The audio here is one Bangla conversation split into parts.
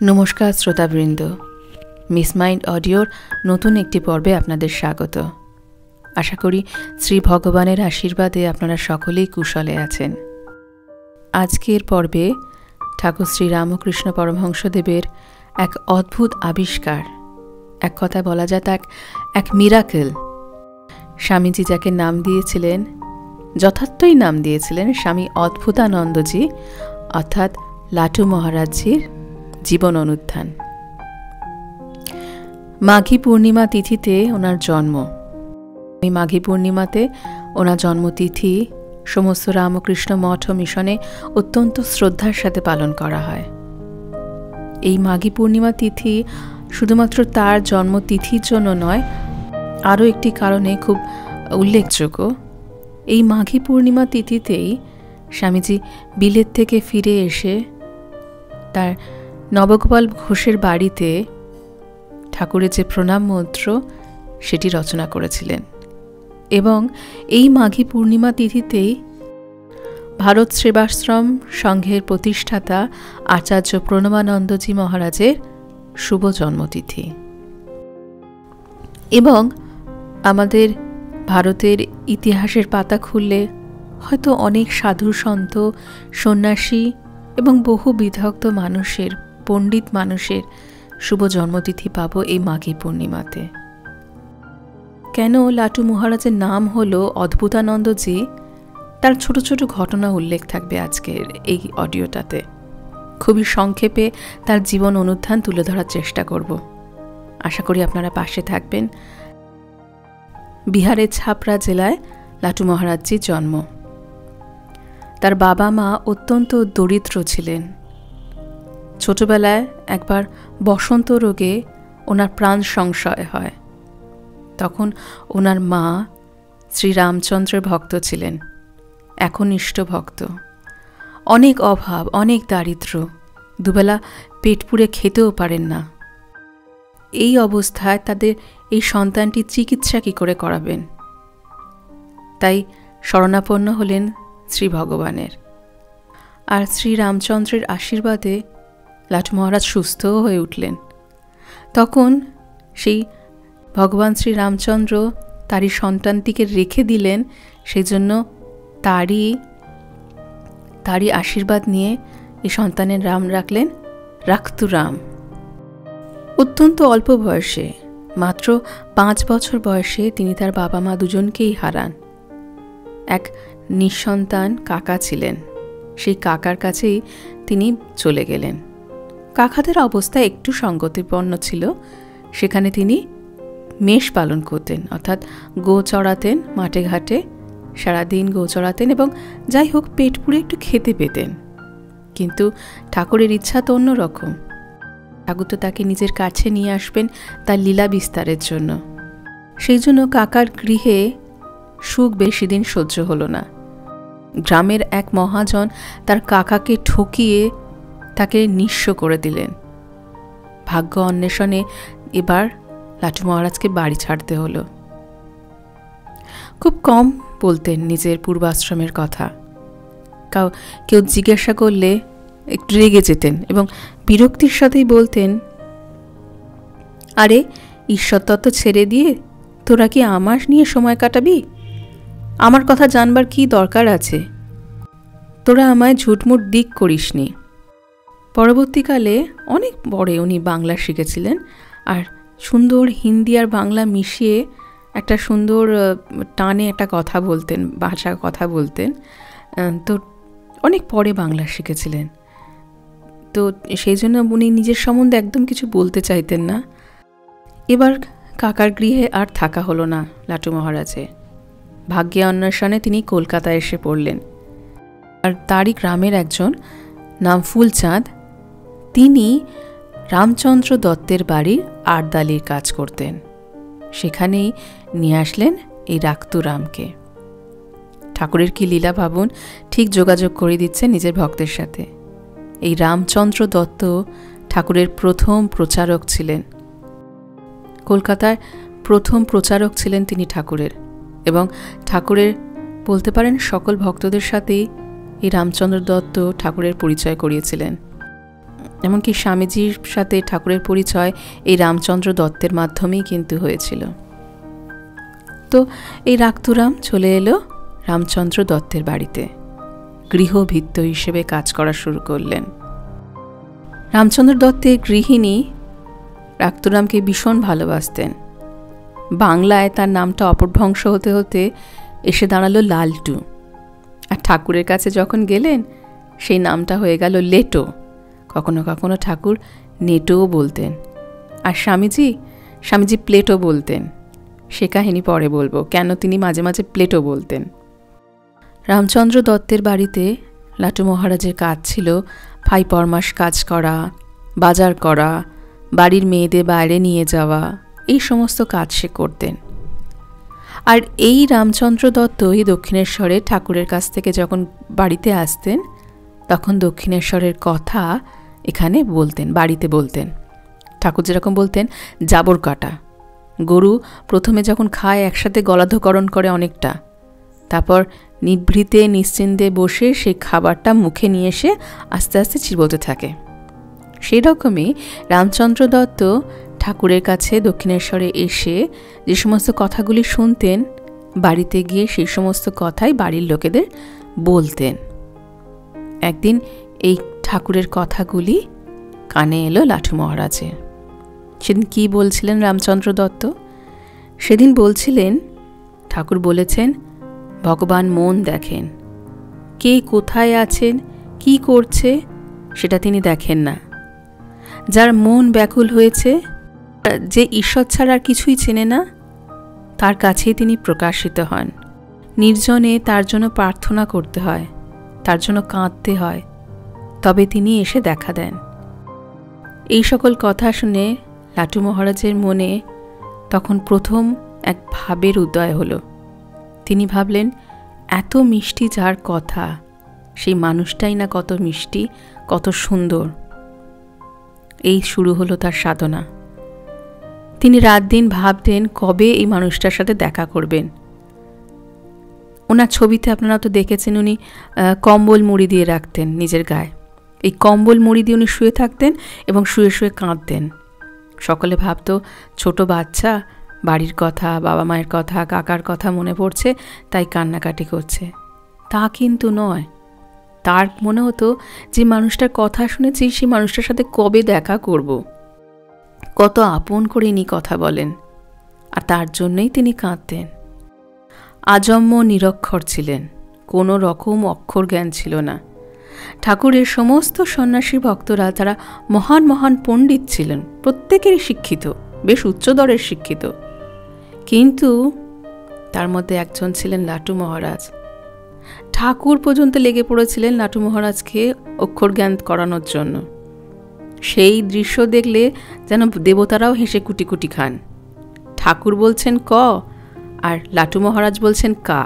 নমস্কার শ্রোতাবৃন্দ, মিস মাইন্ড অডিওর নতুন একটি পর্বে আপনাদের স্বাগত। আশা করি শ্রী ভগবানের আশীর্বাদে আপনারা সকলেই কুশলে আছেন। আজকের পর্বে ঠাকুর শ্রী রামকৃষ্ণ পরমহংসদেবের এক অদ্ভুত আবিষ্কার, এক কথায় বলা যায় তা এক মিরাকেল। স্বামীজি যাকে নাম দিয়েছিলেন, যথার্থই নাম দিয়েছিলেন স্বামী অদ্ভুতানন্দজি, অর্থাৎ লাটু মহারাজজির জীবন অনুধ্যান। মাঘী পূর্ণিমা তিথিতে ওনার জন্ম। এই মাঘী পূর্ণিমাতে ওনার জন্মতিথি সমস্ত রামকৃষ্ণ মঠ ও মিশনে অত্যন্ত শ্রদ্ধার সাথে পালন করা হয়। এই মাঘী পূর্ণিমা তিথি শুধুমাত্র তার জন্মতিথির জন্য নয়, আরও একটি কারণে খুব উল্লেখযোগ্য। এই মাঘী পূর্ণিমা তিথিতেই স্বামীজি বিলেত থেকে ফিরে এসে তার নবগোপাল ঘোষের বাড়িতে ঠাকুরের যে প্রণাম মন্ত্র সেটি রচনা করেছিলেন, এবং এই মাঘী পূর্ণিমা তিথিতেই ভারত সেবাশ্রম সংঘের প্রতিষ্ঠাতা আচার্য প্রণবানন্দজি মহারাজের শুভ জন্মতিথি। এবং আমাদের ভারতের ইতিহাসের পাতা খুললে হয়তো অনেক সাধু সন্ত, সন্ন্যাসী এবং বহু বিধগ্ধ মানুষের, পণ্ডিত মানুষের শুভ জন্মতিথি পাব এই মাঘী পূর্ণিমাতে। কেন লাটু মহারাজের নাম হলো অদ্ভুতানন্দজি, তার ছোট ছোট ঘটনা উল্লেখ থাকবে আজকের এই অডিওটাতে। খুবই সংক্ষেপে তার জীবন অনুধ্যান তুলে ধরার চেষ্টা করব। আশা করি আপনারা পাশে থাকবেন। বিহারের ছাপড়া জেলায় লাটু মহারাজজির জন্ম। তার বাবা মা অত্যন্ত দরিদ্র ছিলেন। ছোটবেলায় একবার বসন্ত রোগে ওনার প্রাণ সংশয় হয়। তখন ওনার মা শ্রীরামচন্দ্রের ভক্ত ছিলেন, একনিষ্ঠ ভক্ত। অনেক অভাব, অনেক দারিদ্র্য, দুবেলা পেট পুড়ে খেতেও পারেন না। এই অবস্থায় তাদের এই সন্তানটি চিকিৎসা কী করে করাবেন, তাই শরণাপন্ন হলেন শ্রী ভগবানের। আর শ্রী রামচন্দ্রের আশীর্বাদে লাটু মহারাজ সুস্থও হয়ে উঠলেন। তখন সেই ভগবান শ্রী রামচন্দ্র তারই সন্তানটিকে রেখে দিলেন, সেই জন্য তারই আশীর্বাদ নিয়ে এই সন্তানের নাম রাখলেন রাক্তুরাম। অত্যন্ত অল্প বয়সে, মাত্র 5 বছর বয়সে তিনি তার বাবা মা দুজনকেই হারান। এক নিঃসন্তান কাকা ছিলেন, সেই কাকার কাছেই তিনি চলে গেলেন। কাকাদের অবস্থা একটু সঙ্গতিপন্ন ছিল। সেখানে তিনি মেষ পালন করতেন, অর্থাৎ গো চড়াতেন, মাঠে ঘাটে সারাদিন গো চড়াতেন, এবং যাই হোক পেট পুড়ে একটু খেতে পেতেন। কিন্তু ঠাকুরের ইচ্ছা তো অন্যরকম। ঠাকুর তো তাকে নিজের কাছে নিয়ে আসবেন তার লীলা বিস্তারের জন্য। সেই জন্য কাকার গৃহে সুখ বেশি দিন সহ্য হলো না। গ্রামের এক মহাজন তার কাকাকে ঠকিয়ে তাকে নিঃস্ব করে দিলেন। ভাগ্য অন্বেষণে এবার লাটু মহারাজকে বাড়ি ছাড়তে হলো। খুব কম বলতেন নিজের পূর্বাশ্রমের কথা। কেউ জিজ্ঞাসা করলে একটু রেগে যেতেন এবং বিরক্তির সাথেই বলতেন, আরে ঈশ্বর তত্ত্ব ছেড়ে দিয়ে তোরা কি আমার নিয়ে সময় কাটাবি? আমার কথা জানবার কি দরকার আছে? তোরা আমায় ঝুটমুট দিক করিসনি। পরবর্তীকালে অনেক পরে উনি বাংলা শিখেছিলেন, আর সুন্দর হিন্দি আর বাংলা মিশিয়ে একটা সুন্দর টানে একটা কথা বলতেন, ভাষা কথা বলতেন। তো অনেক পরে বাংলা শিখেছিলেন। তো সেই জন্য উনি নিজের সম্বন্ধে একদম কিছু বলতে চাইতেন না। এবার কাকার গৃহে আর থাকা হলো না লাটু মহারাজে। ভাগ্যে অন্বেষণে তিনি কলকাতায় এসে পড়লেন। আর তারই গ্রামের একজন নাম ফুলচাঁদ, তিনি রামচন্দ্র দত্তের বাড়ির আড়দালির কাজ করতেন। সেখানেই নিয়ে আসলেন এই রাক্তুরামকে। ঠাকুরের কি লীলা ভাবুন, ঠিক যোগাযোগ করে দিচ্ছে নিজের ভক্তের সাথে। এই রামচন্দ্র দত্ত ঠাকুরের প্রথম প্রচারক ছিলেন। কলকাতায় প্রথম প্রচারক ছিলেন তিনি ঠাকুরের, এবং ঠাকুরের বলতে পারেন সকল ভক্তদের সাথেই এই রামচন্দ্র দত্ত ঠাকুরের পরিচয় করিয়েছিলেন। এমনকি স্বামীজির সাথে ঠাকুরের পরিচয় এই রামচন্দ্র দত্তের মাধ্যমেই কিন্তু হয়েছিল। তো এই রাক্তুরাম চলে এলো রামচন্দ্র দত্তের বাড়িতে, গৃহভৃত্য হিসেবে কাজ করা শুরু করলেন। রামচন্দ্র দত্তের গৃহিণী রাক্তুরামকে ভীষণ ভালোবাসতেন। বাংলায় তার নামটা অপভ্রংশ হতে হতে এসে দাঁড়ালো লালটু, আর ঠাকুরের কাছে যখন গেলেন সেই নামটা হয়ে গেল লেটো। কখনো কখনো ঠাকুর নেটোও বলতেন, আর স্বামীজি প্লেটো বলতেন। সে কাহিনী পরে বলবো, কেন তিনি মাঝে মাঝে প্লেটো বলতেন। রামচন্দ্র দত্তের বাড়িতে লাটু মহারাজের কাজ ছিল ভাই পরমাস কাজ করা, বাজার করা, বাড়ির মেয়েদের বাইরে নিয়ে যাওয়া, এই সমস্ত কাজ সে করতেন। আর এই রামচন্দ্র দত্তই দক্ষিণেশ্বরে ঠাকুরের কাছ থেকে যখন বাড়িতে আসতেন তখন দক্ষিণেশ্বরের কথা এখানে বলতেন, বাড়িতে বলতেন। ঠাকুর যেরকম বলতেন জাবর কাটা, গরু প্রথমে যখন খায় একসাথে গলাধকরণ করে অনেকটা, তারপর নিভৃতে নিশ্চিন্তে বসে সেই খাবারটা মুখে নিয়ে এসে আস্তে আস্তে চিবোতে থাকে। সেই রকমই রামচন্দ্র দত্ত ঠাকুরের কাছে দক্ষিণেশ্বরে এসে যে সমস্ত কথাগুলি শুনতেন, বাড়িতে গিয়ে সেই সমস্ত কথাই বাড়ির লোকেদের বলতেন। একদিন এই ঠাকুরের কথাগুলি কানে এলো লাটু মহারাজের। সেদিন কি বলছিলেন রামচন্দ্র দত্ত? সেদিন বলছিলেন, ঠাকুর বলেছেন ভগবান মন দেখেন, কে কোথায় আছেন, কি করছে সেটা তিনি দেখেন না। যার মন ব্যাকুল হয়েছে, যে ঈশ্বর ছাড়া আর কিছুই চেনে না, তার কাছেই তিনি প্রকাশিত হন। নির্জনে তার জন্য প্রার্থনা করতে হয়, তার জন্য কাঁদতে হয়, তবে তিনি এসে দেখা দেন। এই সকল কথা শুনে লাটু মহারাজের মনে তখন প্রথম এক ভাবের উদয় হলো। তিনি ভাবলেন, এত মিষ্টি যার কথা, সেই মানুষটাই না কত মিষ্টি, কত সুন্দর। এই শুরু হলো তার সাধনা। তিনি রাত দিন ভাবতেন কবে এই মানুষটার সাথে দেখা করবেন। ওনার ছবিতে আপনারা তো দেখেছেন, উনি কম্বল মুড়ি দিয়ে রাখতেন নিজের গায়ে। এই কম্বল মুড়ি দিয়ে উনি শুয়ে থাকতেন এবং শুয়ে শুয়ে কাঁদতেন। সকলে ভাবত ছোট বাচ্চা, বাড়ির কথা, বাবা মায়ের কথা, কাকার কথা মনে পড়ছে, তাই কান্নাকাটি করছে। তা কিন্তু নয়। তার মনে হতো যে মানুষটার কথা শুনেছি, সেই মানুষটার সাথে কবে দেখা করব। কত আপন করে ইনি কথা বলেন, আর তার জন্যই তিনি কাঁদতেন। আজন্ম নিরক্ষর ছিলেন, কোনো রকম অক্ষর জ্ঞান ছিল না। ঠাকুরের সমস্ত সন্ন্যাসী ভক্তরা তারা মহান মহান পণ্ডিত ছিলেন, প্রত্যেকেরই শিক্ষিত, বেশ উচ্চদরের শিক্ষিত। কিন্তু তার মধ্যে একজন ছিলেন লাটু মহারাজ। ঠাকুর পর্যন্ত লেগে পড়েছিলেন লাটু মহারাজকে অক্ষর জ্ঞান করানোর জন্য। সেই দৃশ্য দেখলে যেন দেবতারাও হেসে কুটি কুটি খান। ঠাকুর বলছেন ক, আর লাটু মহারাজ বলছেন কা।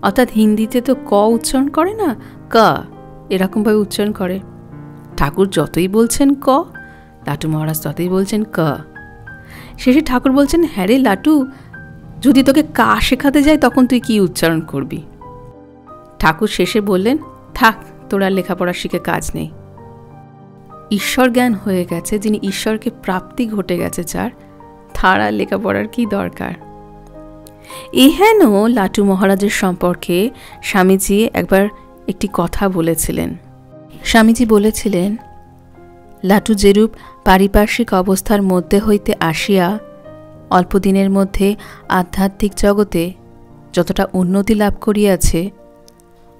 অর্থাৎ হিন্দিতে তো ক উচ্চারণ করে না, কা এরকমভাবে উচ্চারণ করে। ঠাকুর যতই বলছেন ক, লাটু মহারাজ ততই বলছেন ক। শেষে ঠাকুর বলছেন, হ্যাঁ রে লাটু, যদি তোকে কা শেখাতে যায় তখন তুই কি উচ্চারণ করবি? ঠাকুর শেষে বললেন, থাক, তোর আর লেখাপড়া শিখে কাজ নেই। ঈশ্বর জ্ঞান হয়ে গেছে, যিনি ঈশ্বরকে প্রাপ্তি ঘটে গেছে যার, তার আর লেখাপড়ার কি দরকার? এহেন লাটু মহারাজের সম্পর্কে স্বামীজি একবার একটি কথা বলেছিলেন। স্বামীজি বলেছিলেন, লাটু যেরূপ পারিপার্শ্বিক অবস্থার মধ্যে হইতে আসিয়া অল্প দিনের মধ্যে আধ্যাত্মিক জগতে যতটা উন্নতি লাভ করিয়াছে,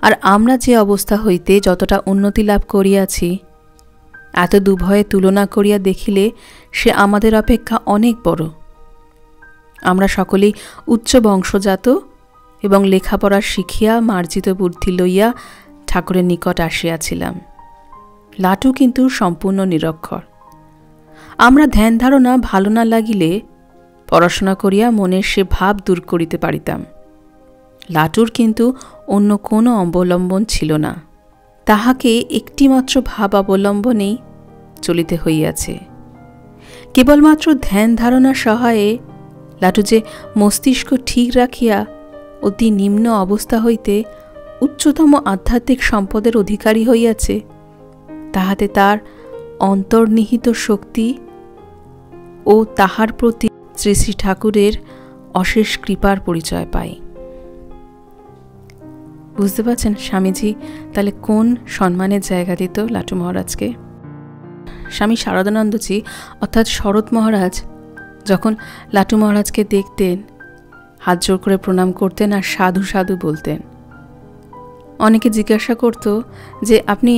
আর আমরা যে অবস্থা হইতে যতটা উন্নতি লাভ করিয়াছি, এত দুভয়ে তুলনা করিয়া দেখিলে সে আমাদের অপেক্ষা অনেক বড়। আমরা সকলেই উচ্চ বংশজাত এবং লেখাপড়া শিখিয়া মার্জিত বুদ্ধি লইয়া ঠাকুরের নিকট আসিয়াছিলাম। লাটু কিন্তু সম্পূর্ণ নিরক্ষর। আমরা ধ্যান ধারণা ভালো না লাগিলে পড়াশোনা করিয়া মনের সে ভাব দূর করিতে পারিতাম। লাটুর কিন্তু অন্য কোনো অবলম্বন ছিল না, তাহাকে একটিমাত্র ভাব অবলম্বনেই চলিতে হইয়াছে। কেবলমাত্র ধ্যান ধারণা সহায়ে লাটু যে মস্তিষ্ক ঠিক রাখিয়া অতি নিম্ন অবস্থা হইতে উচ্চতম আধ্যাত্মিক সম্পদের অধিকারী হইয়াছে, তাহাতে তার অন্তর্নিহিত শক্তি ও তাহার প্রতি শ্রী শ্রী ঠাকুরের অশেষ কৃপার পরিচয় পাই। বুঝতে পারছেন স্বামীজি তাহলে কোন সম্মানের জায়গা দিত লাটু মহারাজকে। স্বামী শারদানন্দজি অর্থাৎ শরৎ মহারাজ যখন লাটু মহারাজকে দেখতেন, হাত জোর করে প্রণাম করতেন আর সাধু সাধু বলতেন। অনেকে জিজ্ঞাসা করত যে আপনি,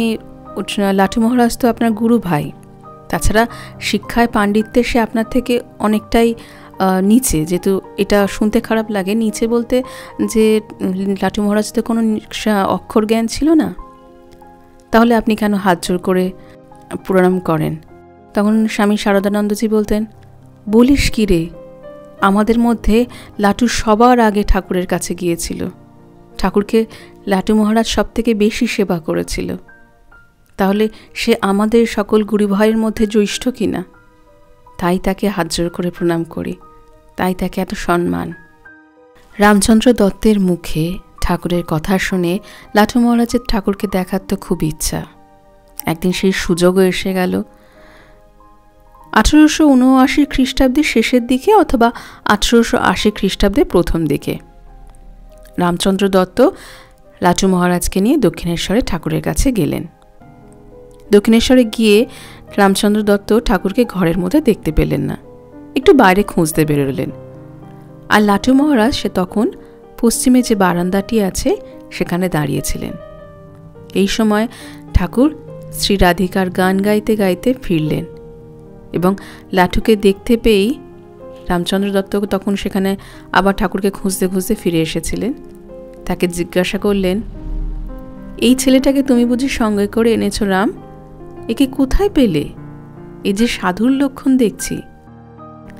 লাটু মহারাজ তো আপনার গুরু ভাই, তাছাড়া শিক্ষায় পাণ্ডিত্যে সে আপনার থেকে অনেকটাই নিচে, যেহেতু এটা শুনতে খারাপ লাগে, নিচে বলতে যে লাটু মহারাজ তো কোনো অক্ষর জ্ঞান ছিল না, তাহলে আপনি কেন হাত জোর করে প্রণাম করেন? তখন স্বামী শারদানন্দজি বলতেন, বলিস কি রে, আমাদের মধ্যে লাটু সবার আগে ঠাকুরের কাছে গিয়েছিল, ঠাকুরকে লাটু মহারাজ সব থেকে বেশি সেবা করেছিল, তাহলে সে আমাদের সকল গুরু ভাইয়ের মধ্যে জ্যৈষ্ঠ কিনা, তাই তাকে হাত জোর করে প্রণাম করি, তাই তাকে এত সম্মান। রামচন্দ্র দত্তের মুখে ঠাকুরের কথা শুনে লাটু মহারাজের ঠাকুরকে দেখার তো খুব ইচ্ছা। একদিন সেই সুযোগও এসে গেল। 1879 খ্রিস্টাব্দের শেষের দিকে অথবা 1880 খ্রিস্টাব্দের প্রথম দিকে রামচন্দ্র দত্ত লাটু মহারাজকে নিয়ে দক্ষিণেশ্বরে ঠাকুরের কাছে গেলেন। দক্ষিণেশ্বরে গিয়ে রামচন্দ্র দত্ত ঠাকুরকে ঘরের মধ্যে দেখতে পেলেন না, একটু বাইরে খুঁজতে বেরোলেন। আর লাটু মহারাজ সে তখন পশ্চিমে যে বারান্দাটি আছে সেখানে দাঁড়িয়েছিলেন। এই সময় ঠাকুর শ্রী রাধিকার গান গাইতে গাইতে ফিরলেন এবং লাটুকে দেখতে পেয়েই রামচন্দ্র দত্ত তখন সেখানে আবার ঠাকুরকে খুঁজতে খুঁজতে ফিরে এসেছিলেন। তাকে জিজ্ঞাসা করলেন, এই ছেলেটাকে তুমি বুঝি সঙ্গে করে এনেছো রাম? একে কোথায় পেলে? এ যে সাধুর লক্ষণ দেখছি।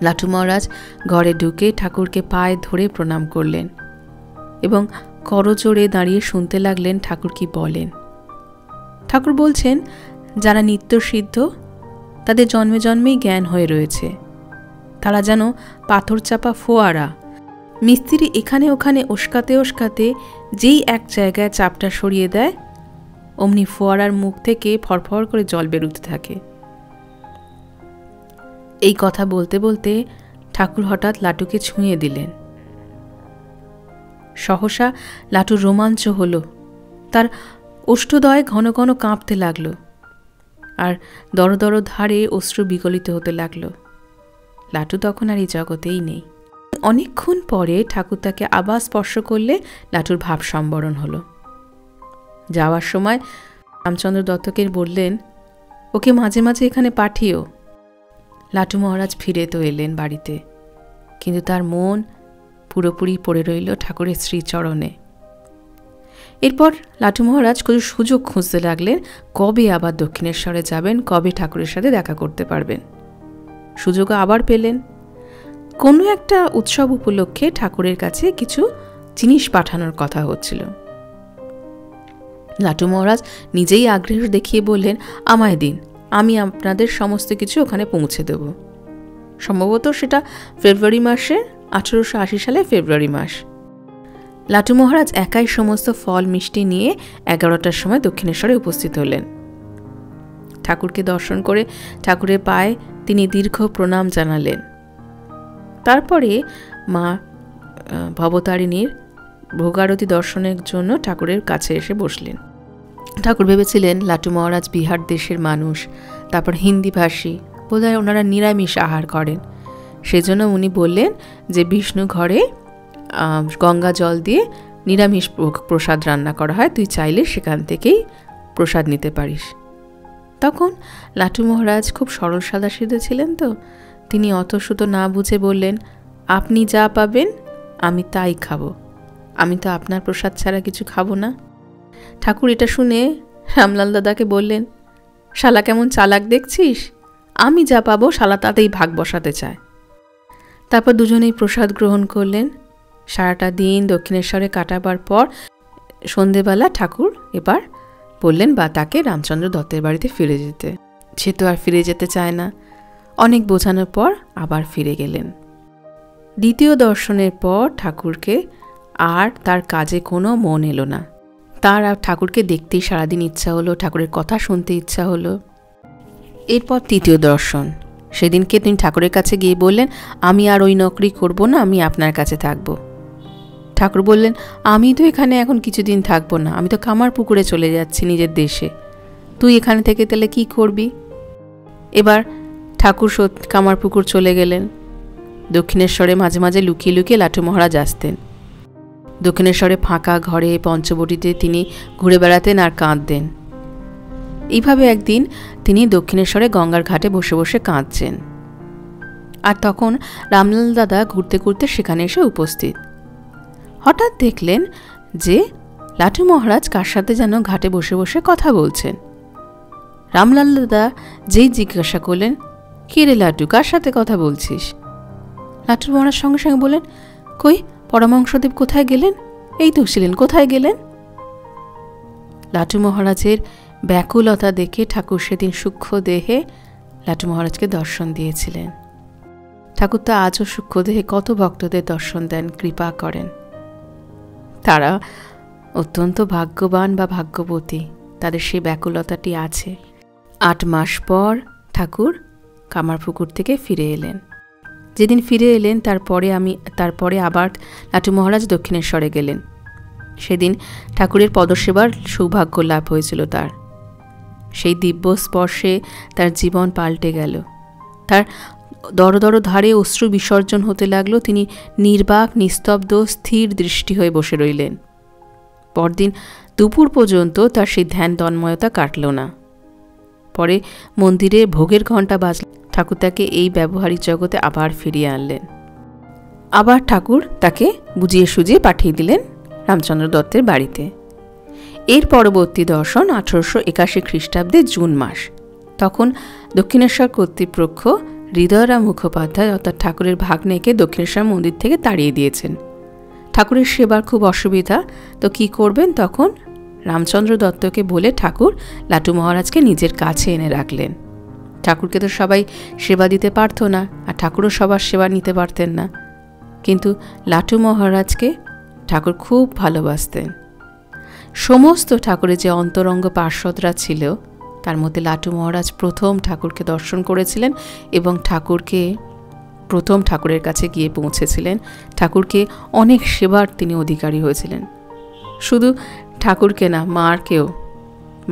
লাটু মহারাজ ঘরে ঢুকে ঠাকুরকে পায়ে ধরে প্রণাম করলেন এবং করজোড়ে দাঁড়িয়ে শুনতে লাগলেন ঠাকুর কি বলেন। ঠাকুর বলছেন, যারা নিত্য সিদ্ধ তাদের জন্মে জন্মেই জ্ঞান হয়ে রয়েছে, তারা যেন পাথর চাপা ফোয়ারা, মিস্ত্রি এখানে ওখানে ওস্কাতে ওস্কাতে যেই এক জায়গায় চাপটা সরিয়ে দেয় অমনি ফোয়ারার মুখ থেকে ফরফর করে জল বেরোতে থাকে। এই কথা বলতে বলতে ঠাকুর হঠাৎ লাটুকে ছুঁয়ে দিলেন। সহসা লাটুর রোমাঞ্চ হল, তার ওষ্ঠদয় ঘন ঘন কাঁপতে লাগলো আর দর দর ধারে অশ্রু বিগলিত হতে লাগলো। লাটু তখন আর এই জগতেই নেই। অনেকক্ষণ পরে ঠাকুর তাকে আবার স্পর্শ করলে লাটুর ভাব সম্বরণ হলো। যাওয়ার সময় রামচন্দ্র দত্তকে বললেন, ওকে মাঝে মাঝে এখানে পাঠিও। লাটু মহারাজ ফিরে তো এলেন বাড়িতে, কিন্তু তার মন পুরোপুরি পড়ে রইল ঠাকুরের শ্রীচরণে। এরপর লাটু মহারাজ কিছু সুযোগ খুঁজতে লাগলেন, কবে আবার দক্ষিণেশ্বরে যাবেন, কবে ঠাকুরের সাথে দেখা করতে পারবেন। সুযোগও আবার পেলেন। কোনো একটা উৎসব উপলক্ষে ঠাকুরের কাছে কিছু জিনিস পাঠানোর কথা হচ্ছিল। লাটু মহারাজ নিজেই আগ্রহ দেখিয়ে বললেন, আমায় দিন, আমি আপনাদের সমস্ত কিছু ওখানে পৌঁছে দেব। সম্ভবত সেটা ফেব্রুয়ারি মাসে, 1880 সালে ফেব্রুয়ারি মাস। লাটু মহারাজ একাই সমস্ত ফল মিষ্টি নিয়ে 11টার সময় দক্ষিণেশ্বরে উপস্থিত হলেন। ঠাকুরকে দর্শন করে ঠাকুরের পায়ে তিনি দীর্ঘ প্রণাম জানালেন। তারপরে মা ভবতারিণীর ভোগারতি দর্শনের জন্য ঠাকুরের কাছে এসে বসলেন। ঠাকুর ভেবেছিলেন লাটু মহারাজ বিহার দেশের মানুষ, তারপর হিন্দিভাষী, বোধহয় ওনারা নিরামিষ আহার করেন। সেজন্য উনি বললেন যে বিষ্ণু ঘরে গঙ্গা জল দিয়ে নিরামিষ প্রসাদ রান্না করা হয়, তুই চাইলে সেখান থেকেই প্রসাদ নিতে পারিস। তখন লাটু মহারাজ খুব সরল সাদাসিধে ছিলেন, তো তিনি অত শত না বুঝে বললেন, আপনি যা পাবেন আমি তাই খাবো, আমি তো আপনার প্রসাদ ছাড়া কিছু খাবো না। ঠাকুর এটা শুনে রামলাল দাদাকে বললেন, শালা কেমন চালাক দেখছিস, আমি যা পাবো শালা তাতেই ভাগ বসাতে চায়। তারপর দুজনেই প্রসাদ গ্রহণ করলেন। সারাটা দিন দক্ষিণেশ্বরে কাটাবার পর সন্ধেবেলা ঠাকুর এবার বললেন বা তাকে রামচন্দ্র দত্তের বাড়িতে ফিরে যেতে। সে তো আর ফিরে যেতে চায় না। অনেক বোঝানোর পর আবার ফিরে গেলেন। দ্বিতীয় দর্শনের পর ঠাকুরকে আর তার কাজে কোনো মন এলো না। তার আর ঠাকুরকে দেখতেই সারাদিন ইচ্ছা হলো, ঠাকুরের কথা শুনতে ইচ্ছা হলো। এরপর তৃতীয় দর্শন। সেদিনকে তিনি ঠাকুরের কাছে গিয়ে বললেন, আমি আর ওই নকরি করব না, আমি আপনার কাছে থাকব। ঠাকুর বললেন, আমি তো এখানে এখন কিছুদিন থাকবো না, আমি তো কামারপুকুরে চলে যাচ্ছি নিজের দেশে, তুই এখানে থেকে তাহলে কি করবি? এবার ঠাকুর কামারপুকুর চলে গেলেন। দক্ষিণেশ্বরে মাঝে মাঝে লুকিয়ে লুকিয়ে লাটু মহারাজ আসতেন। দক্ষিণেশ্বরে ফাঁকা ঘরে পঞ্চবটিতে তিনি ঘুরে বেড়াতেন আর কাঁদতেন। এইভাবে একদিন তিনি দক্ষিণেশ্বরে গঙ্গার ঘাটে বসে বসে কাঁদছেন। আর তখন রামলাল দাদা ঘুরতে ঘুরতে সেখানে এসে উপস্থিত। হঠাৎ দেখলেন যে লাটু মহারাজ কার সাথে যেন ঘাটে বসে বসে কথা বলছেন। রামলাল দাদা যেই জিজ্ঞাসা করলেন, কে রে লাটু, কার সাথে কথা বলছিস? লাটু মহারাজ সঙ্গে সঙ্গে বললেন, কই পরমহংসদেব কোথায় গেলেন? এই তো ছিলেন, কোথায় গেলেন? লাটু মহারাজের ব্যাকুলতা দেখে ঠাকুর সেদিন সূক্ষ্ম দেহে লাটু মহারাজকে দর্শন দিয়েছিলেন। ঠাকুর তো আজও সূক্ষ্ম দেহে কত ভক্তদের দর্শন দেন, কৃপা করেন। তারা অত্যন্ত ভাগ্যবান বা ভাগ্যবতী, তাদের সেই ব্যাকুলতাটি আছে। 8 মাস পর ঠাকুর কামারপুকুর থেকে ফিরে এলেন। যেদিন ফিরে এলেন তারপরে আবার লাটু মহারাজ দক্ষিণেশ্বরে গেলেন। সেদিন ঠাকুরের পদসেবার সৌভাগ্য লাভ হয়েছিল তার। সেই দিব্য স্পর্শে তার জীবন পাল্টে গেল। তার দর দর ধারে অশ্রু বিসর্জন হতে লাগলো। তিনি নির্বাক নিস্তব্ধ স্থির দৃষ্টি হয়ে বসে রইলেন। পরদিন দুপুর পর্যন্ত তার সেই ধ্যান তন্ময়তা কাটল না। পরে মন্দিরে ভোগের ঘণ্টা বাজল। ঠাকুর তাকে এই ব্যবহারিক জগতে আবার ফিরিয়ে আনলেন। আবার ঠাকুর তাকে বুঝিয়ে সুজিয়ে পাঠিয়ে দিলেন রামচন্দ্র দত্তের বাড়িতে। এর পরবর্তী দর্শন 1881 খ্রিস্টাব্দে জুন মাস। তখন দক্ষিণেশ্বর কর্তৃপক্ষ হৃদয়রাম মুখোপাধ্যায় অর্থাৎ ঠাকুরের ভাগ্নেকে দক্ষিণেশ্বর মন্দির থেকে তাড়িয়ে দিয়েছেন। ঠাকুরের সেবার খুব অসুবিধা, তো কি করবেন? তখন রামচন্দ্র দত্তকে বলে ঠাকুর লাটু মহারাজকে নিজের কাছে এনে রাখলেন। ঠাকুরকে তো সবাই সেবা দিতে পারত না, আর ঠাকুরও সবার সেবা নিতে পারতেন না, কিন্তু লাটু মহারাজকে ঠাকুর খুব ভালোবাসতেন। সমস্ত ঠাকুরের যে অন্তরঙ্গ পার্ষদরা ছিল তার মধ্যে লাটু মহারাজ প্রথম ঠাকুরকে দর্শন করেছিলেন এবং প্রথম ঠাকুরের কাছে গিয়ে পৌঁছেছিলেন। ঠাকুরকে অনেক সেবার তিনি অধিকারী হয়েছিলেন। শুধু ঠাকুরকে না,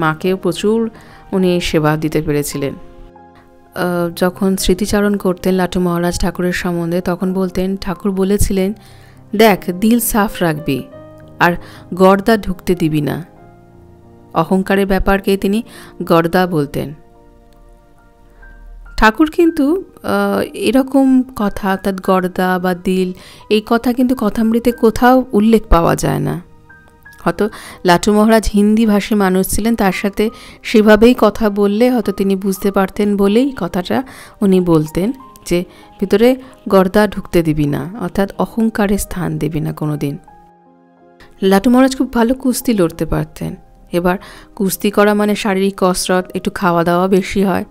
মাকেও প্রচুর উনি সেবা দিতে পেরেছিলেন। যখন স্মৃতিচারণ করতেন লাটু মহারাজ ঠাকুরের সম্বন্ধে, তখন বলতেন, ঠাকুর বলেছিলেন, দেখ দিল সাফ রাখবি আর গর্দা ঢুকতে দিবি না। অহংকারের ব্যাপারকে তিনি গর্দা বলতেন। ঠাকুর কিন্তু এরকম কথা, অর্থাৎ গর্দা বা দিল, এই কথা কিন্তু কথামৃতে কোথাও উল্লেখ পাওয়া যায় না। হয়তো লাটু মহারাজ হিন্দি ভাষী মানুষ ছিলেন, তার সাথে সেভাবেই কথা বললে হয়তো তিনি বুঝতে পারতেন বলেই কথাটা উনি বলতেন যে ভিতরে গর্দা ঢুকতে দিবি না, অর্থাৎ অহংকারে স্থান দিবি না কোনো দিন। লাটু মহারাজ খুব ভালো কুস্তি লড়তে পারতেন। এবার কুস্তি করা মানে শারীরিক কসরত, একটু খাওয়া দাওয়া বেশি হয়।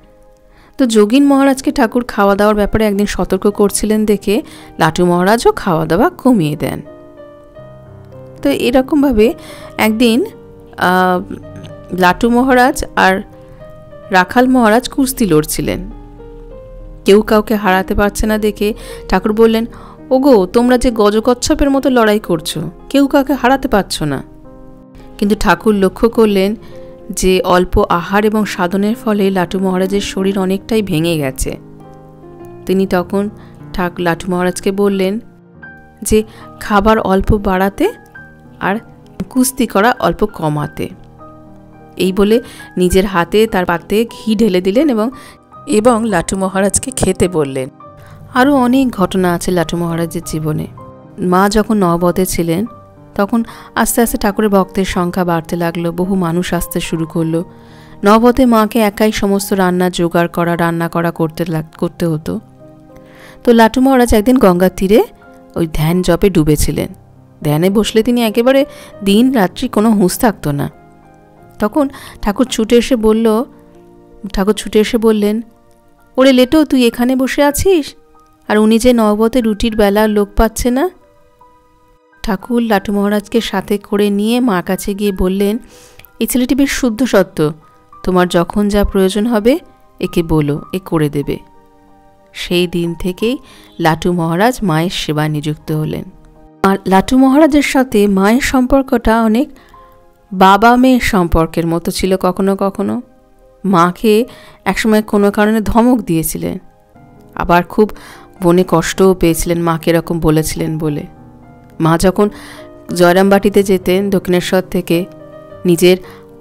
তো যোগীন মহারাজকে ঠাকুর খাওয়া দাওয়ার ব্যাপারে একদিন সতর্ক করছিলেন দেখে লাটু মহারাজও খাওয়া দাওয়া কমিয়ে দেন। তো এরকমভাবে একদিন লাটু মহারাজ আর রাখাল মহারাজ কুস্তি লড়ছিলেন। কেউ কাউকে হারাতে পারছে না দেখে ঠাকুর বললেন, ওগো তোমরা যে গজকচ্ছপের মতো লড়াই করছো, কেউ কাউকে হারাতে পারছো না। কিন্তু ঠাকুর লক্ষ্য করলেন যে অল্প আহার এবং সাধনের ফলে লাটু মহারাজের শরীর অনেকটাই ভেঙে গেছে। তিনি তখন লাটু মহারাজকে বললেন যে খাবার অল্প বাড়াতে আর কুস্তি করা অল্প কমাতে। এই বলে নিজের হাতে তার পাতে ঘি ঢেলে দিলেন এবং লাটু মহারাজকে খেতে বললেন। আরও অনেক ঘটনা আছে লাটু মহারাজের জীবনে। মা যখন নববধে ছিলেন তখন আস্তে আস্তে ঠাকুরের ভক্তের সংখ্যা বাড়তে লাগলো, বহু মানুষ আসতে শুরু করলো। নববধে মাকে একাই সমস্ত রান্না করতে হতো। তো লাটু মহারাজ একদিন গঙ্গার তীরে ওই ধ্যান জপে ডুবেছিলেন। ধ্যানে বসলে তিনি একেবারে দিন রাত্রি কোনো হুঁশ থাকতো না। তখন ঠাকুর ছুটে এসে বললেন, ওরে লেটো, তুই এখানে বসে আছিস আর উনি যে নববধে রুটির বেলা লোক পাচ্ছে না। ঠাকুর লাটু মহারাজকে সাথে করে নিয়ে মার কাছে গিয়ে বললেন, এই ছেলেটি বেশ শুদ্ধ সত্য, তোমার যখন যা প্রয়োজন হবে একে বলো, এ করে দেবে। সেই দিন থেকেই লাটু মহারাজ মায়ের সেবায় নিযুক্ত হলেন। আর লাটু মহারাজের সাথে মায়ের সম্পর্কটা অনেক বাবা মেয়ের সম্পর্কের মতো ছিল। কখনো কখনো মাকে একসময় কোনো কারণে ধমক দিয়েছিলেন, আবার খুব মনে কষ্টও পেয়েছিলেন মাকে এরকম বলেছিলেন বলে। মা যখন জয়রামবাটিতে যেতেন দক্ষিণেশ্বর থেকে, নিজের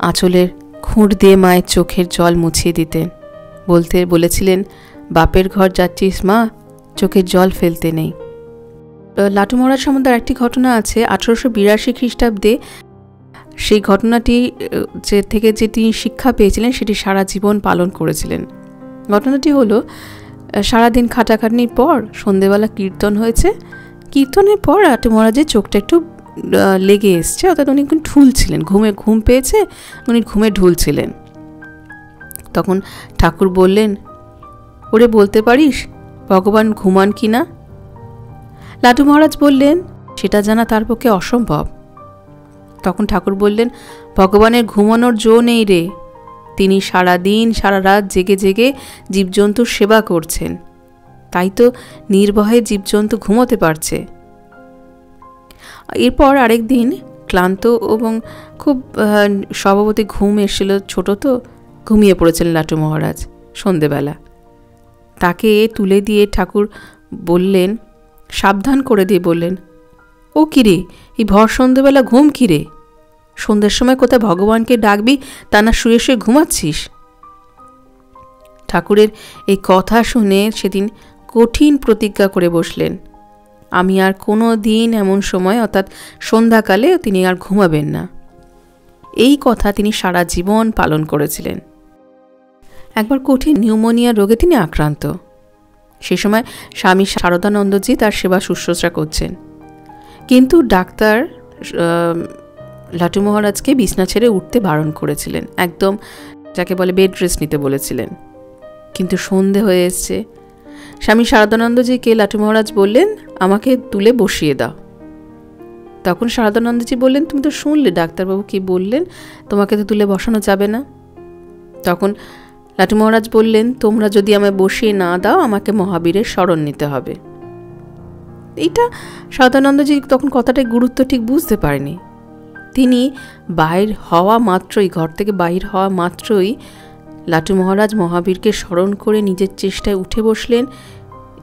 আঁচলের খুঁট দিয়ে মায়ের চোখের জল মুছিয়ে দিতেন, বলেছিলেন, বাপের ঘর যাচ্ছিস মা, চোখের জল ফেলতে নেই। লাটু মহারাজ সম্বন্ধে আরেকটি ঘটনা আছে 1882 খ্রিস্টাব্দে। সেই ঘটনাটি থেকে যে তিনি শিক্ষা পেয়েছিলেন সেটি সারা জীবন পালন করেছিলেন। ঘটনাটি হলো, সারাদিন খাটাখাটনির পর সন্ধেবেলা কীর্তন হয়েছে। কীর্তনের পর লাটু মহারাজের চোখটা একটু লেগে এসছে, অর্থাৎ উনি ঢুলছিলেন, ঘুম পেয়েছে, উনি ঘুমে ঢুলছিলেন। তখন ঠাকুর বললেন, ওরে বলতে পারিস ভগবান ঘুমান কি না? লাটু মহারাজ বললেন, সেটা জানা তার পক্ষে অসম্ভব। তখন ঠাকুর বললেন, ভগবানের ঘুমানোর জো নেই রে, তিনি সারা দিন সারা রাত জেগে জেগে জীবজন্তুর সেবা করছেন, তাই তো নির্ভয়ে জীবজন্তু ঘুমোতে পারছে। এরপর আরেক দিন ক্লান্ত এবং খুব স্বভাবতই ঘুম এসেছিল, ছোট তো, ঘুমিয়ে পড়েছিলেন লাটু মহারাজ সন্ধেবেলা। তাকে তুলে দিয়ে ঠাকুর বললেন, সাবধান করে দিয়ে বললেন, ও কিরে, এই ভর সন্ধেবেলা ঘুম কিরে? সন্ধ্যের সময় কোথায় ভগবানকে ডাকবি, তা না শুয়ে শুয়ে ঘুমাচ্ছিস? ঠাকুরের এই কথা শুনে সেদিন কঠিন প্রতিজ্ঞা করে বসলেন, আমি আর কোনো দিন এমন সময়, অর্থাৎ সন্ধ্যাকালে তিনি আর ঘুমাবেন না। এই কথা তিনি সারা জীবন পালন করেছিলেন। একবার কঠিন নিউমোনিয়া রোগে তিনি আক্রান্ত। সে সময় স্বামী শারদানন্দজি তার সেবা শুশ্রূষা করছেন, কিন্তু ডাক্তার লাটু মহারাজকে বিছনা ছেড়ে উঠতে বারণ করেছিলেন, একদম যাকে বলে বেড রেস্ট নিতে বলেছিলেন। কিন্তু সন্ধে হয়ে এসছে। স্বামী শারদানন্দজিকে লাটু মহারাজ বললেন, আমাকে তুলে বসিয়ে দাও। তখন শারদানন্দজি বললেন, তুমি তো শুনলে ডাক্তারবাবু কি বললেন, তোমাকে তো তুলে বসানো যাবে না। তখন লাটু মহারাজ বললেন, তোমরা যদি আমায় বসিয়ে না দাও, আমাকে মহাবীরের শরণ নিতে হবে। এইটা শারদানন্দজি তখন কথাটার গুরুত্ব ঠিক বুঝতে পারেনি। তিনি বাইর হওয়া মাত্রই, ঘর থেকে বাইর হওয়া মাত্রই লাটু মহারাজ মহাবীরকে স্মরণ করে নিজের চেষ্টায় উঠে বসলেন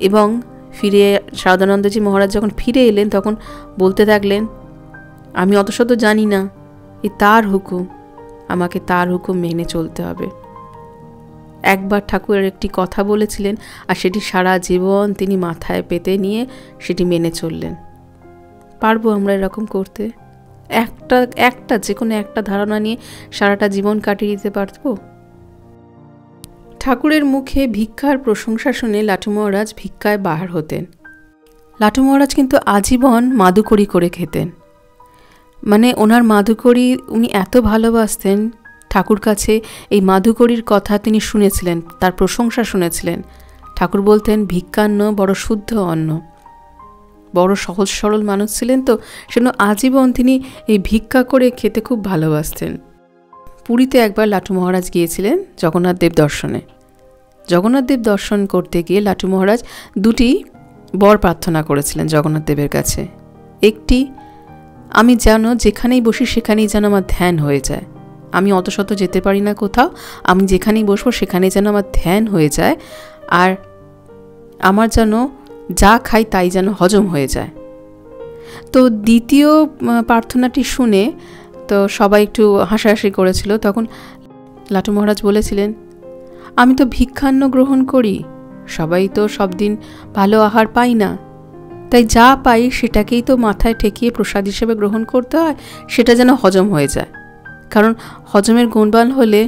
এবং ফিরে শারদানন্দজি মহারাজ যখন ফিরে এলেন তখন বলতে থাকলেন, আমি অত শত জানি না, এ তার হুকুম, আমাকে তার হুকুম মেনে চলতে হবে। একবার ঠাকুরের একটি কথা বলেছিলেন আর সেটি সারা জীবন তিনি মাথায় পেতে নিয়ে সেটি মেনে চললেন। পারবো আমরা এরকম করতে? একটা যে কোনো একটা ধারণা নিয়ে সারাটা জীবন কাটিয়ে দিতে পারবো? ঠাকুরের মুখে ভিক্ষার প্রশংসা শুনে লাটু মহারাজ ভিক্ষায় বাহার হতেন। লাটু মহারাজ কিন্তু আজীবন মাদুকড়ি করে খেতেন। মানে ওনার মাদুকড়ি উনি এত ভালোবাসতেন, ঠাকুর কাছে এই মাদুকড়ির কথা তিনি শুনেছিলেন, তার প্রশংসা শুনেছিলেন। ঠাকুর বলতেন, ভিক্ষান্ন বড় শুদ্ধ অন্ন। বড় সহজ সরল মানুষ ছিলেন তো, সেজন্য আজীবন তিনি এই ভিক্ষা করে খেতে খুব ভালোবাসতেন। পুরীতে একবার লাটু মহারাজ গিয়েছিলেন জগন্নাথ দেব দর্শনে। জগন্নাথ দেব দর্শন করতে গিয়ে লাটু মহারাজ দুটি বর প্রার্থনা করেছিলেন জগন্নাথ দেবের কাছে। একটি, আমি যেন যেখানেই বসি সেখানেই যেন আমার ধ্যান হয়ে যায়, আমি অত শত যেতে পারি না কোথাও, আমি যেখানেই বসবো সেখানেই যেন আমার ধ্যান হয়ে যায়, আর আমার যেন যা খাই তাই যেন হজম হয়ে যায়। তো দ্বিতীয় প্রার্থনাটি শুনে তো সবাই একটু হাসাহাসি করেছিল। তখন লাটু মহারাজ বলেছিলেন, আমি তো ভিক্ষান্ন গ্রহণ করি, সবাই তো সব দিন ভালো আহার পাই না, তাই যা পাই সেটাকেই তো মাথায় ঠেকিয়ে প্রসাদ হিসেবে গ্রহণ করতে হয়, সেটা যেন হজম হয়ে যায়। কারণ হজমের গুণবান হলে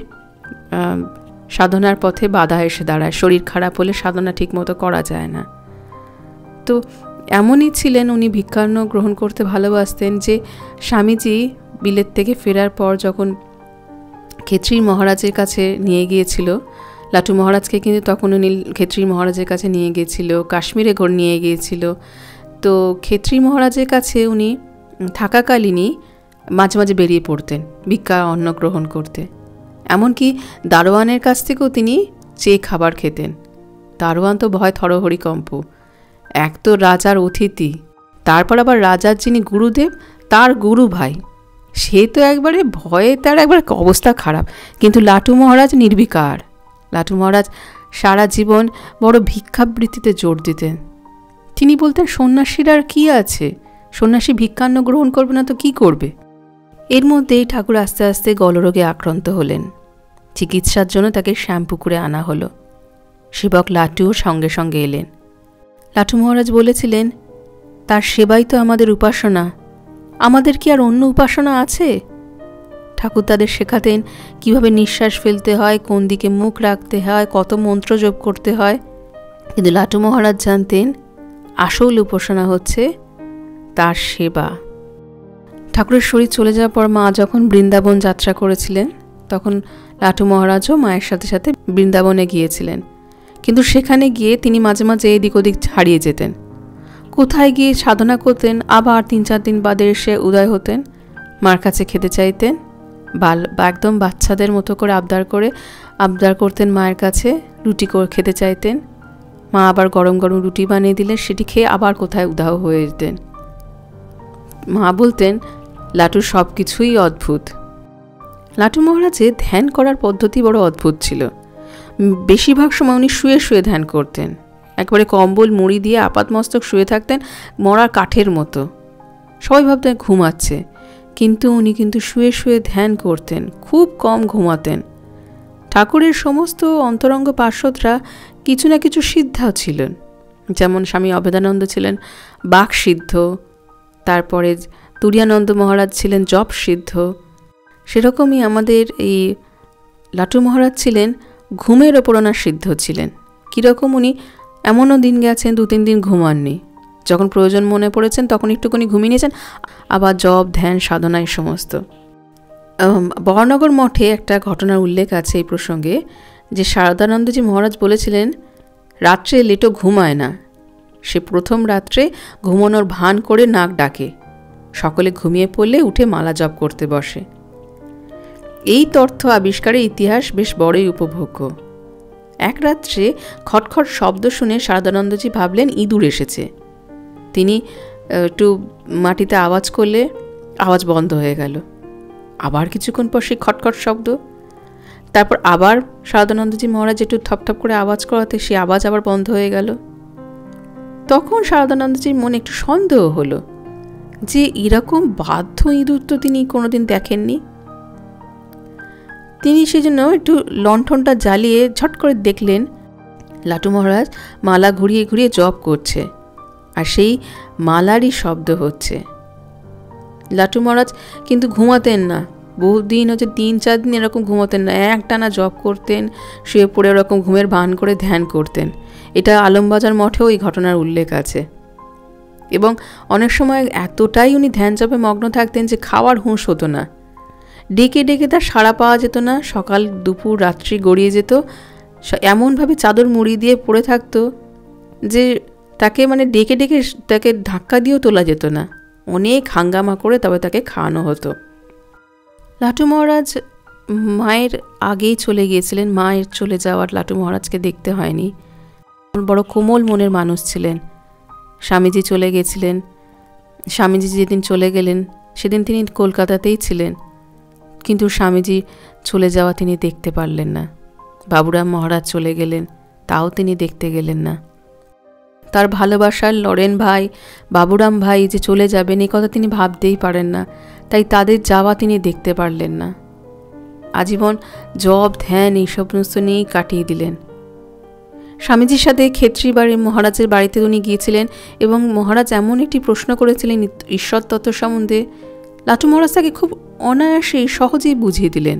সাধনার পথে বাধা এসে দাঁড়ায়, শরীর খারাপ হলে সাধনা ঠিকমতো করা যায় না। তো এমনই ছিলেন উনি, ভিক্ষান্ন গ্রহণ করতে ভালোবাসতেন যে স্বামীজি বিলেত থেকে ফেরার পর যখন খেত্রীর মহারাজের কাছে নিয়ে গিয়েছিল, লাটু মহারাজকে কিন্তু তখন উনি খেত্রীর মহারাজের কাছে নিয়ে গিয়েছিল, কাশ্মীরে নিয়ে গিয়েছিল। তো খেত্রীর মহারাজের কাছে উনি থাকাকালীনই মাঝে মাঝে বেরিয়ে পড়তেন ভিক্ষা অন্ন গ্রহণ করতে। এমনকি দারোয়ানের কাছ থেকেও তিনি চেয়ে খাবার খেতেন। দারোয়ান তো ভয় থরহরিকম্প। এক তো রাজার অতিথি, তারপর আবার রাজার যিনি গুরুদেব তার গুরু ভাই, সে তো একবারে ভয়ে তার একবার অবস্থা খারাপ। কিন্তু লাটু মহারাজ নির্বিকার। লাটু মহারাজ সারা জীবন বড় ভিক্ষাবৃত্তিতে জোর দিতেন। তিনি বলতেন, সন্ন্যাসীর আর কী আছে, সন্ন্যাসী ভিক্ষান্ন গ্রহণ করবে না তো কি করবে। এর মধ্যেই ঠাকুর আস্তে আস্তে গলরোগে আক্রান্ত হলেন। চিকিৎসার জন্য তাকে শ্যামপুকুরে আনা হলো। সেবক লাটুও সঙ্গে সঙ্গে এলেন। লাটু মহারাজ বলেছিলেন, তার সেবাই তো আমাদের উপাসনা, আমাদের কি আর অন্য উপাসনা আছে? ঠাকুর তাদের শেখাতেন কিভাবে নিঃশ্বাস ফেলতে হয়, কোন দিকে মুখ রাখতে হয়, কত মন্ত্র জপ করতে হয়। কিন্তু লাটু মহারাজ জানতেন আসল উপাসনা হচ্ছে তার সেবা। ঠাকুরের শরীর চলে যাওয়ার পর মা যখন বৃন্দাবন যাত্রা করেছিলেন, তখন লাটু মহারাজও মায়ের সাথে সাথে বৃন্দাবনে গিয়েছিলেন। কিন্তু সেখানে গিয়ে তিনি মাঝে মাঝে এদিক ওদিক হারিয়ে যেতেন। কোথায় গিয়ে সাধনা করতেন, আবার 3-4 দিন বাদে এসে উদয় হতেন। মার কাছে খেতে চাইতেন, একদম বাচ্চাদের মতো করে আবদার করতেন মায়ের কাছে। রুটি খেতে চাইতেন, মা আবার গরম গরম রুটি বানিয়ে দিলে সেটি খেয়ে আবার কোথায় উধাও হয়ে যেতেন। মা বলতেন, লাটুর সব কিছুই অদ্ভুত। লাটু মহারাজের ধ্যান করার পদ্ধতি বড় অদ্ভুত ছিল। বেশিরভাগ সময় উনি শুয়ে শুয়ে ধ্যান করতেন। একবারে কম্বল মুড়ি দিয়ে আপাতমস্তক শুয়ে থাকতেন, মরা কাঠের মতো। সবাই ভাবতেন ঘুমাচ্ছে, কিন্তু উনি শুয়ে শুয়ে ধ্যান করতেন, খুব কম ঘুমাতেন। ঠাকুরের সমস্ত অন্তরঙ্গ পার্শ্বদরা কিছু না কিছু সিদ্ধাও ছিলেন। যেমন স্বামী অভেদানন্দ ছিলেন বাক সিদ্ধ, তারপরে তুরিয়ানন্দ মহারাজ ছিলেন জপ সিদ্ধ। সেরকমই আমাদের এই লাটু মহারাজ ছিলেন ঘুমের ওপর ওনার সিদ্ধ ছিলেন। কীরকম, উনি এমনও দিন গেছেন 2-3 দিন ঘুমাননি। যখন প্রয়োজন মনে পড়েছেন তখন একটুখানি ঘুমিয়ে নিয়েছেন, আবার জপ ধ্যান সাধনা এই সমস্ত। বহরনগর মঠে একটা ঘটনার উল্লেখ আছে এই প্রসঙ্গে, যে শারদানন্দজি মহারাজ বলেছিলেন, রাত্রে লেটো ঘুমায় না, সে প্রথম রাত্রে ঘুমানোর ভান করে নাক ডাকে, সকলে ঘুমিয়ে পড়লে উঠে মালা জপ করতে বসে। এই তথ্য আবিষ্কারের ইতিহাস বেশ বড়ই উপভোগ্য। এক রাত্রে খটখট শব্দ শুনে শারদানন্দজি ভাবলেন ইঁদুর এসেছে। তিনি একটু মাটিতে আওয়াজ করলে আওয়াজ বন্ধ হয়ে গেল। আবার কিছুক্ষণ পর সেই খটখট শব্দ, তারপর আবার শারদানন্দজি মহারাজ একটু থপথপ করে আওয়াজ করাতে সেই আওয়াজ আবার বন্ধ হয়ে গেল। তখন শারদানন্দজির মনে একটু সন্দেহ হলো যে এরকম বাধ্য ইঁদুর তো তিনি কোনোদিন দেখেননি। তিনি সেজন্য একটু লণ্ঠনটা জ্বালিয়ে ঝট করে দেখলেন লাটু মহারাজ মালা ঘুরিয়ে ঘুরিয়ে জপ করছে, আর সেই মালারই শব্দ হচ্ছে। লাটু মহারাজ কিন্তু ঘুমাতেন না, বহুদিন হচ্ছে 3-4 দিন এরকম ঘুমাতেন না, একটানা জপ করতেন, শুয়ে পড়ে ওরকম ঘুমের ভান করে ধ্যান করতেন। এটা আলমবাজার মঠেও এই ঘটনার উল্লেখ আছে। এবং অনেক সময় এতটাই উনি ধ্যান জপে মগ্ন থাকতেন যে খাওয়ার হুঁশ হতো না। ডেকে ডেকে তার সাড়া পাওয়া যেত না, সকাল দুপুর রাত্রি গড়িয়ে যেত। এমনভাবে চাদর মুড়ি দিয়ে পড়ে থাকতো যে তাকে ডেকে ডেকে তাকে ধাক্কা দিয়েও তোলা যেত না। অনেক হাঙ্গামা করে তবে তাকে খাওয়ানো হতো। লাটু মহারাজ মায়ের আগেই চলে গিয়েছিলেন। মায়ের চলে যাওয়ার লাটু মহারাজকে দেখতে হয়নি। বড় কোমল মনের মানুষ ছিলেন। স্বামীজি চলে গেছিলেন। স্বামীজি যেদিন চলে গেলেন সেদিন তিনি কলকাতাতেই ছিলেন, কিন্তু স্বামীজি চলে যাওয়া তিনি দেখতে পারলেন না। বাবুরাম মহারাজ চলে গেলেন, তাও তিনি দেখতে গেলেন না। তার ভালোবাসার লরেন ভাই, বাবুরাম ভাই যে চলে যাবেন এই কথা তিনি ভাবতেই পারেন না, তাই তাদের যাওয়া তিনি দেখতে পারলেন না। আজীবন জপ ধ্যান এই সমস্ত নিয়েই কাটিয়ে দিলেন। স্বামীজির সাথে ক্ষেত্রী বাড়ির মহারাজের বাড়িতে উনি গিয়েছিলেন এবং মহারাজ এমন একটি প্রশ্ন করেছিলেন ঈশ্বর তত্ত্ব সম্বন্ধে, লাটু মহারাজ তাকে খুব অনায়াসেই সহজেই বুঝিয়ে দিলেন।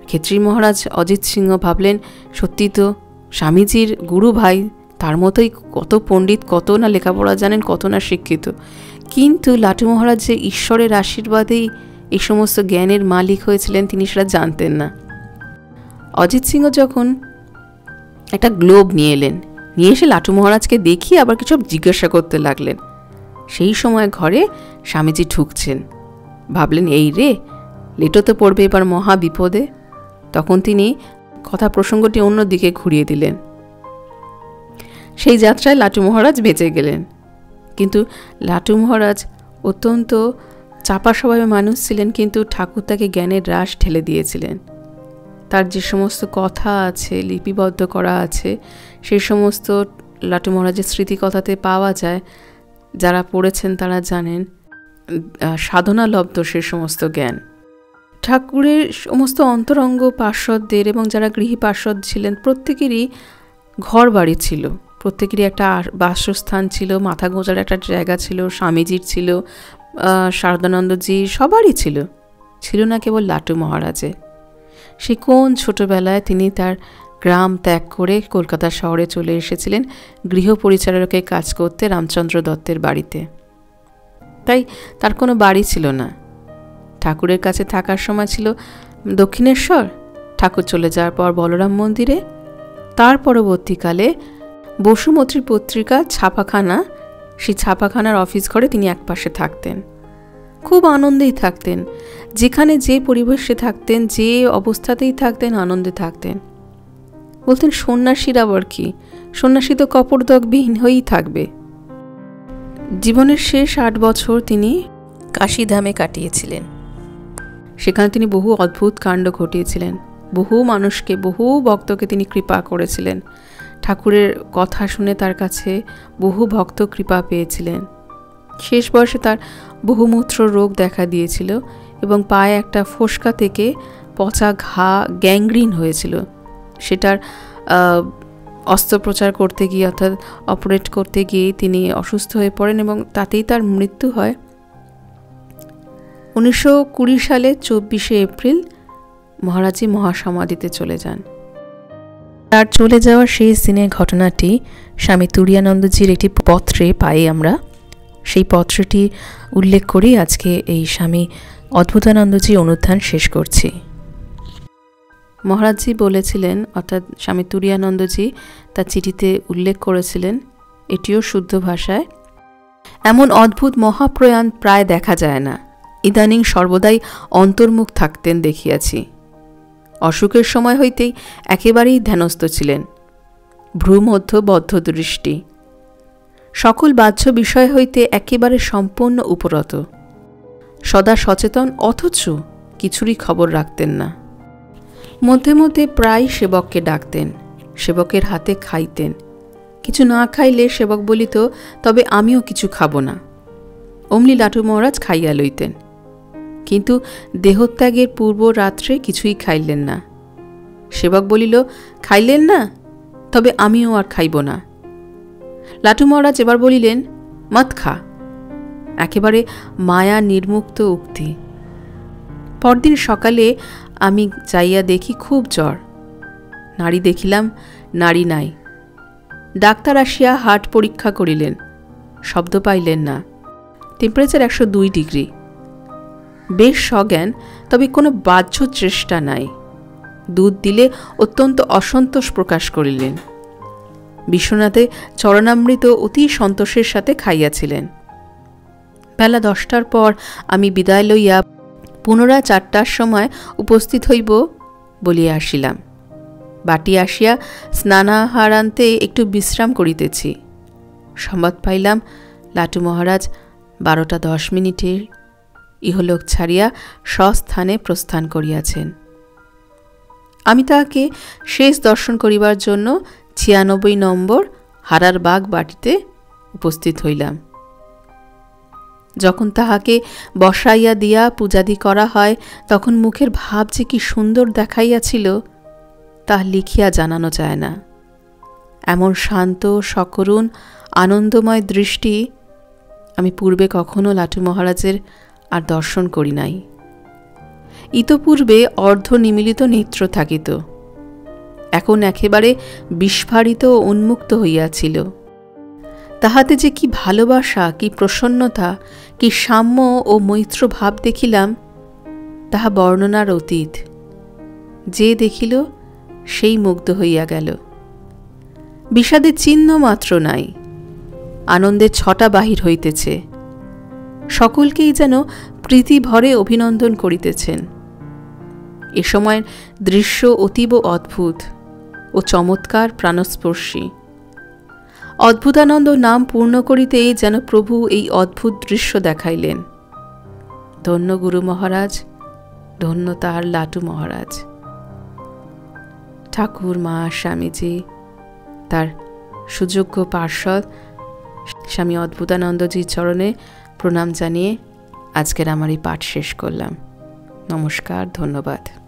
ক্ষেত্রী মহারাজ অজিত সিংহ ভাবলেন, সত্যি তো স্বামীজির গুরু ভাই, তার মতোই কত পণ্ডিত, কত না লেখাপড়া জানেন, কত না শিক্ষিত, কিন্তু লাটু মহারাজ যে ঈশ্বরের আশীর্বাদেই এই সমস্ত জ্ঞানের মালিক হয়েছিলেন তিনি সেটা জানতেন না। অজিত সিংহ যখন একটা গ্লোব নিয়ে এলেন, নিয়ে এসে লাটু মহারাজকে দেখিয়ে আবার কিছু জিজ্ঞাসা করতে লাগলেন। সেই সময় ঘরে স্বামীজি ঢুকছেন। ভাবলেন এই রে, লেটো তো পড়বে এবার মহা বিপদে। তখন তিনি কথা প্রসঙ্গটি অন্যদিকে ঘুরিয়ে দিলেন। সেই যাত্রায় লাটু মহারাজ বেঁচে গেলেন। কিন্তু লাটু মহারাজ অত্যন্ত চাপা স্বভাবের মানুষ ছিলেন, কিন্তু ঠাকুর তাকে জ্ঞানের রাশ ঢেলে দিয়েছিলেন। তার যে সমস্ত কথা আছে, লিপিবদ্ধ করা আছে, সেই সমস্ত লাটু মহারাজের স্মৃতিকথাতে পাওয়া যায়। যারা পড়েছেন তারা জানেন, সাধনালব্ধ সে সমস্ত জ্ঞান। ঠাকুরের সমস্ত অন্তরঙ্গ পার্শ্বদদের এবং যারা গৃহী পার্শ্বদ ছিলেন প্রত্যেকেরই ঘর বাড়ি ছিল, প্রত্যেকেরই একটা বাসস্থান ছিল, মাথা গোঁজার একটা জায়গা ছিল, স্বামীজির ছিল, শারদানন্দজি সবারই ছিল, ছিল না কেবল লাটু মহারাজের। সে কোন ছোটবেলায় তিনি তার গ্রাম ত্যাগ করে কলকাতা শহরে চলে এসেছিলেন গৃহ পরিচারকের কাজ করতে রামচন্দ্র দত্তের বাড়িতে। তাই তার কোনো বাড়ি ছিল না। ঠাকুরের কাছে থাকার সময় ছিল দক্ষিণেশ্বর, ঠাকুর চলে যাওয়ার পর বলরাম মন্দিরে, তার পরবর্তীকালে বসুমতীর পত্রিকা ছাপাখানা, সেই ছাপাখানার অফিস ঘরে তিনি একপাশে থাকতেন। খুব আনন্দেই থাকতেন, যেখানে যে পরিবেশে থাকতেন, যে অবস্থাতেই থাকতেন, আনন্দে থাকতেন। বলতেন সন্ন্যাসীর আবার কি, সন্ন্যাসী তো কপরদকবিহীন হয়েই থাকবে। জীবনের শেষ 8 বছর তিনি কাশীধামে কাটিয়েছিলেন। সেখানে তিনি বহু অদ্ভুত কাণ্ড ঘটিয়েছিলেন, বহু মানুষকে, বহু ভক্তকে তিনি কৃপা করেছিলেন। ঠাকুরের কথা শুনে তার কাছে বহু ভক্ত কৃপা পেয়েছিলেন। শেষ বয়সে তার বহুমূত্র রোগ দেখা দিয়েছিল এবং পায়ে একটা ফোসকা থেকে পচা ঘা, গ্যাংগ্রিন হয়েছিল। সেটার অস্ত্রোপচার করতে গিয়ে, অর্থাৎ অপারেট করতে গিয়ে তিনি অসুস্থ হয়ে পড়েন এবং তাতেই তার মৃত্যু হয়। 1920 সালে 24শে এপ্রিল মহারাজজি মহাসমাধিতে চলে যান। তার চলে যাওয়ার শেষ দিনের ঘটনাটি স্বামী তুরীয়ানন্দজির একটি পত্রে পাই আমরা। সেই পত্রটি উল্লেখ করেই আজকে এই স্বামী অদ্ভুতানন্দজি অনুধ্যান শেষ করছি। মহারাজজি বলেছিলেন, অর্থাৎ স্বামী তুরীয়ানন্দজি তার চিঠিতে উল্লেখ করেছিলেন, এটিও শুদ্ধ ভাষায়, এমন অদ্ভুত মহাপ্রয়াণ প্রায় দেখা যায় না। ইদানিং সর্বদাই অন্তর্মুখ থাকতেন দেখিয়াছি। অসুখের সময় হইতেই একেবারেই ধ্যানস্থ ছিলেন, ভ্রুমধ্য বদ্ধ দৃষ্টি, সকল বাহ্য বিষয় হইতে একেবারে সম্পূর্ণ উপরত, সদা সচেতন, অথচ কিছুরই খবর রাখতেন না। মধ্যে মধ্যে প্রায় সেবককে ডাকতেন, সেবকের হাতে খাইতেন। কিছু না খাইলে সেবক বলিত, তবে আমিও কিছু খাব না। অমনি লাটু মহারাজ খাইয়া লইতেন, কিন্তু দেহত্যাগের পূর্ব রাত্রে কিছুই খাইলেন না। সেবক বলিল, খাইলেন না, তবে আমিও আর খাইব না। লাটু মহারাজ এবার বলিলেন, মত খা। একেবারে মায়া নির্মুক্ত উক্তি। পরদিন সকালে আমি যাইয়া দেখি খুব জ্বর। নাড়ি দেখিলাম, নাড়ি নাই। ডাক্তার আসিয়া হার্ট পরীক্ষা করিলেন, শব্দ পাইলেন না। Temperature 102 degree. বেশ সজ্ঞান, তবে কোনো বাহ্য চেষ্টা নাই। দুধ দিলে অত্যন্ত অসন্তোষ প্রকাশ করিলেন। বিশ্বনাথে চরণামৃত অতি সন্তোষের সাথে খাইয়াছিলেন। বেলা 10টার পর আমি বিদায় লইয়া পুনরায় 4টার সময় উপস্থিত হইব বলিয়া আসিলাম। বাটি আসিয়া স্নানাহারান্তে একটু বিশ্রাম করিতেছি। সংবাদ পাইলাম লাটু মহারাজ 12:10 ইহলোক ছাড়িয়া স্বস্থানে প্রস্থান করিয়াছেন। আমি তাহাকে শেষ দর্শন করিবার জন্য 96 নম্বর হারারবাগ বাটিতে উপস্থিত হইলাম। যখন তাহাকে বসাইয়া দিয়া পূজাদি করা হয়, তখন মুখের ভাব যে কি সুন্দর দেখাইয়াছিল তা লিখিয়া জানানো যায় না। এমন শান্ত, সকরুণ, আনন্দময় দৃষ্টি আমি পূর্বে কখনো লাটু মহারাজের আর দর্শন করি নাই। ইতপূর্বে অর্ধ নিমিলিত নেত্র থাকিত, এখন একেবারে বিস্ফারিত ও উন্মুক্ত হইয়াছিল। তাহাতে যে কি ভালোবাসা, কি প্রসন্নতা, কি সাম্য ও মৈত্র ভাব দেখিলাম, তাহা বর্ণনার অতীত। যে দেখিল সেই মুগ্ধ হইয়া গেল। বিষাদের চিহ্ন মাত্র নাই। আনন্দের ছটা বাহির হইতেছে। সকলকেই যেন প্রীতি ভরে অভিনন্দন করিতেছেন। এ সময়ের দৃশ্য অতীব অদ্ভুত ও চমৎকার প্রাণস্পর্শী। অদ্ভুতানন্দ নাম পূর্ণ করিতেই যেন প্রভু এই অদ্ভুত দৃশ্য দেখাইলেন। ধন্য গুরু মহারাজ, ধন্য তাহার লাটু মহারাজ। ঠাকুর, মা, স্বামীজি, তার সুযোগ্য পার্ষদ স্বামী অদ্ভুতানন্দজির চরণে প্রণাম জানিয়ে আজকের আমার এই পাঠ শেষ করলাম। নমস্কার, ধন্যবাদ।